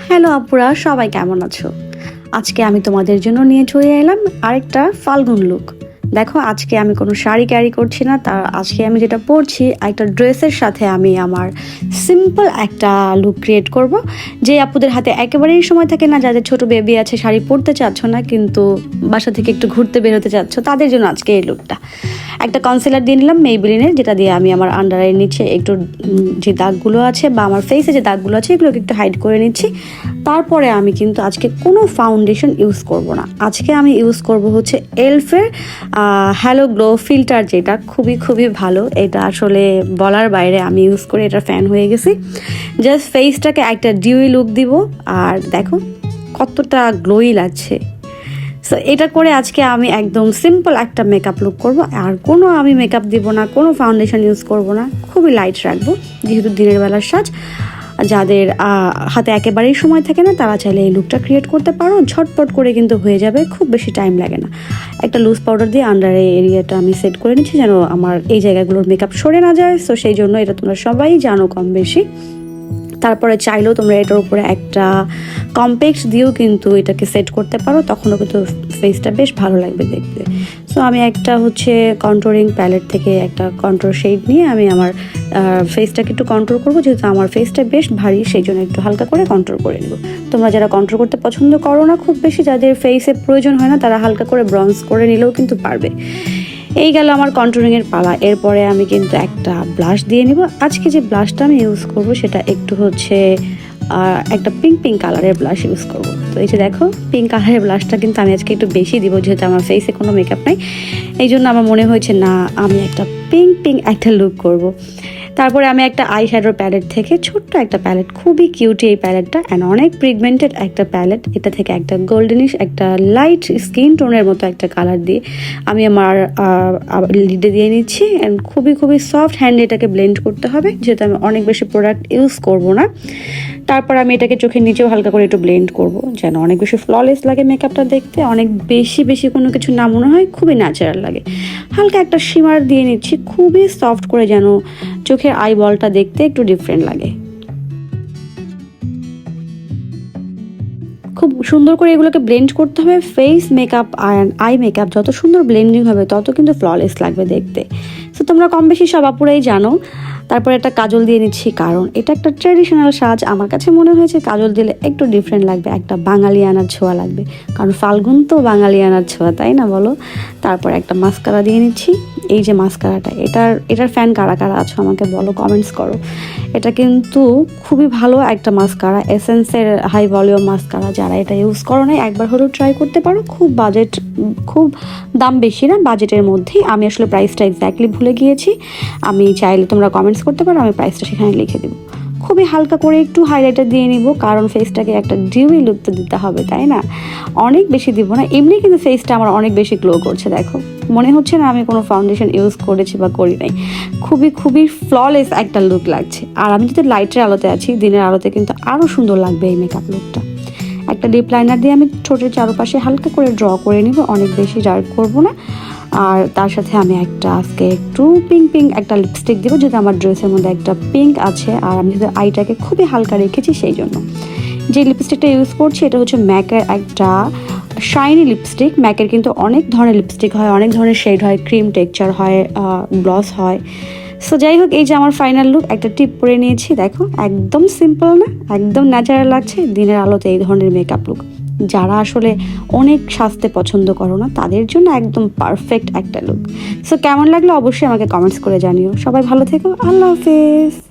Hello আপুরা, সবাই কেমন আছো? আজকে আমি তোমাদের জন্য নিয়ে চলে এলাম আরেকটা ফাল্গুন লুক। দেখো, আজকে আমি কোনো শাড়ি ক্যারি করছি না, তার আজকে আমি যেটা পরছি একটা ড্রেসের সাথে আমি আমার সিম্পল একটা লুক ক্রিয়েট করব। যে আপুদের হাতে একেবারেই সময় থাকে না, যাদের ছোট বেবি আছে, শাড়ি পরতে চাচ্ছ না কিন্তু বাসা থেকে একটু ঘুরতে বেরোতে চাচ্ছ, তাদের জন্য আজকে এই লুকটা। একটা কনসিলার দিয়ে নিলাম মেইবেলিনের, যেটা দিয়ে আমি আমার আন্ডার আইয়ের নিচে একটু যে দাগগুলো আছে বা আমার ফেসে যে দাগগুলো আছে এগুলোকে একটু হাইড করে নিচ্ছি। তারপরে আমি কিন্তু আজকে কোনো ফাউন্ডেশন ইউজ করব না। আজকে আমি ইউজ করব হচ্ছে এলফের হ্যালো গ্লো ফিল্টার, যেটা খুবই ভালো। এটা আসলে বলার বাইরে, আমি ইউজ করে এটা ফ্যান হয়ে গেছি। জাস্ট ফেসটাকে একটা ডিউই লুক দিব, আর দেখো কতটা গ্লোই লাগছে। সো এটা করে আজকে আমি একদম সিম্পল একটা মেকআপ লুক করব, আর কোনো আমি মেকআপ দিব না, কোনো ফাউন্ডেশন ইউজ করব না, খুবই লাইট রাখবো যেহেতু দিনের বেলার সাজ। যাদের হাতে একেবারেই সময় থাকে না তারা চাইলে এই লুকটা ক্রিয়েট করতে পারো, ঝটপট করে কিন্তু হয়ে যাবে, খুব বেশি টাইম লাগে না। একটা লুজ পাউডার দিয়ে আন্ডার এরিয়াটা আমি সেট করে নিচ্ছি যেন আমার এই জায়গাগুলোর মেকআপ সরে না যায়। সো সেই জন্য এটা তোমরা সবাই জানো কম বেশি। তারপরে চাইলেও তোমরা এটার উপরে একটা কম্প্যাক্ট দিয়েও কিন্তু এটাকে সেট করতে পারো, তখনও কিন্তু ফেসটা বেশ ভালো লাগবে দেখতে। সো আমি একটা হচ্ছে কন্ট্রোলিং প্যালেট থেকে একটা কন্ট্রোল শেড নিয়ে আমি আমার ফেসটাকে একটু কন্ট্রোল করবো, যেহেতু আমার ফেসটা বেশ ভারী, সেই জন্য একটু হালকা করে কন্ট্রোল করে নেব। তোমরা যারা কন্ট্রোল করতে পছন্দ করো না খুব বেশি, যাদের ফেসে প্রয়োজন হয় না, তারা হালকা করে ব্রঞ্জ করে নিলেও কিন্তু পারবে। এই গেল আমার কন্ট্রোলিংয়ের পালা। এরপরে আমি কিন্তু একটা ব্লাশ দিয়ে নিব। আজকে যে ব্লাশটা আমি ইউজ করব সেটা একটু হচ্ছে একটা পিঙ্ক কালারের ব্লাশ ইউজ করব। তো এই যে দেখো, পিঙ্ক কালারের ব্লাশটা কিন্তু আমি আজকে একটু বেশি দিব, যেহেতু আমার ফেসে কোনো মেকআপ নাই। এই জন্য আমার মনে হয়েছে না, আমি একটা পিঙ্ক একটা লুক করব। তারপরে আমি একটা আই শ্যাডোর প্যালেট থেকে, ছোট্ট একটা প্যালেট, খুবই কিউটি এই প্যালেটটা, অ্যান্ড অনেক পিগমেন্টেড একটা প্যালেট। এটা থেকে একটা গোল্ডেনিশ, একটা লাইট স্কিন টোনের মতো একটা কালার দিয়ে আমি আমার লিডে দিয়ে নিচ্ছি। অ্যান্ড খুবই সফট হ্যান্ডে এটাকে ব্লেন্ড করতে হবে, যেহেতু আমি অনেক বেশি প্রোডাক্ট ইউজ করব না। তারপর আমি এটাকে চোখের নিচেও হালকা করে একটু ব্লেন্ড করব, যেন অনেক বেশি ফ্ললেস লাগে মেকআপটা দেখতে, অনেক বেশি কোনো কিছু না মনে হয়, খুবই ন্যাচারাল লাগে। হালকা একটা শিমার দিয়ে নিচ্ছি, খুবই সফট করে, যেন চোখের আই বলটা দেখতে একটু ডিফারেন্ট লাগে। খুব সুন্দর করে এগুলোকে ব্লেন্ড করতে হবে। ফেস মেকআপ আর আই মেকআপ যত সুন্দর ব্লেন্ডিং হবে তত কিন্তু ফ্ললেস লাগবে দেখতে। সো তোমরা কম বেশি সব আপুরাই জানো। তারপরে একটা কাজল দিয়ে নিচ্ছি, কারণ এটা একটা ট্র্যাডিশনাল সাজ। আমার কাছে মনে হয়েছে কাজল দিলে একটু ডিফারেন্ট লাগবে, একটা বাঙালিয়ানার ছোঁয়া লাগবে, কারণ ফাল্গুন তো বাঙালিয়ানার ছোঁয়া, তাই না বলো? তারপর একটা মাস্কারা দিয়ে নিচ্ছি। এই যে মাস্কারাটা, এটার ফ্যান কারা আছো আমাকে বলো, কমেন্টস করো। এটা কিন্তু খুবই ভালো একটা মাস্কারা, এসেন্সের হাই ভলিউম মাস্কারা। যারা এটা ইউজ করো না একবার হলেও ট্রাই করতে পারো। খুব দাম বেশি না, বাজেটের মধ্যেই। আমি আসলে প্রাইসটা এক্স্যাক্টলি ভুলে গিয়েছি, আমি চাইলে তোমরা কমেন্টস করতে পারো, আমি প্রাইসটা সেখানে লিখে দেবো। খুবই হালকা করে একটু হাইলাইটার দিয়ে নিব, কারণ ফেসটাকে একটা ডিউই লুক তো দিতে হবে, তাই না? অনেক বেশি দিব না, এমনি কিন্তু ফেসটা আমার অনেক বেশি গ্লো করছে। দেখো, মনে হচ্ছে না আমি কোনো ফাউন্ডেশন ইউজ করেছি বা করি নাই। খুবই ফ্ললেস একটা লুক লাগছে। আর আমি যদি লাইটের আলোতে আছি, দিনের আলোতে কিন্তু আরও সুন্দর লাগবে এই মেকআপ লুকটা। একটা লিপ লাইনার দিয়ে আমি ঠোঁটের চারপাশে হালকা করে ড্র করে নিব, অনেক বেশি ডার্ক করবো না। আর তার সাথে আমি আজকে একটু পিঙ্ক একটা লিপস্টিক দিব, যেহেতু আমার ড্রেসের মধ্যে একটা পিঙ্ক আছে, আর আমি যেহেতু আইটাকে খুবই হালকা রেখেছি সেই জন্য। যে লিপস্টিকটা ইউজ করছি এটা হচ্ছে ম্যাকের একটা শাইনি লিপস্টিক। ম্যাকের কিন্তু অনেক ধরনের লিপস্টিক হয়, অনেক ধরনের শেড হয়, ক্রিম টেক্সচার হয়, গ্লস হয়। সো যাই হোক, এই যে আমার ফাইনাল লুক, একটা টিপ পরে নিয়েছি। দেখো, একদম সিম্পল না, একদম ন্যাচারাল লাগছে দিনের আলোতে এই ধরনের মেকআপ লুক। যারা আসলে অনেক সাজতে পছন্দ করো না তাদের জন্য একদম পারফেক্ট একটা লুক। সো কেমন লাগলো অবশ্যই আমাকে কমেন্টস করে জানিও। সবাই ভালো থেকো, আল্লাহ হাফেজ।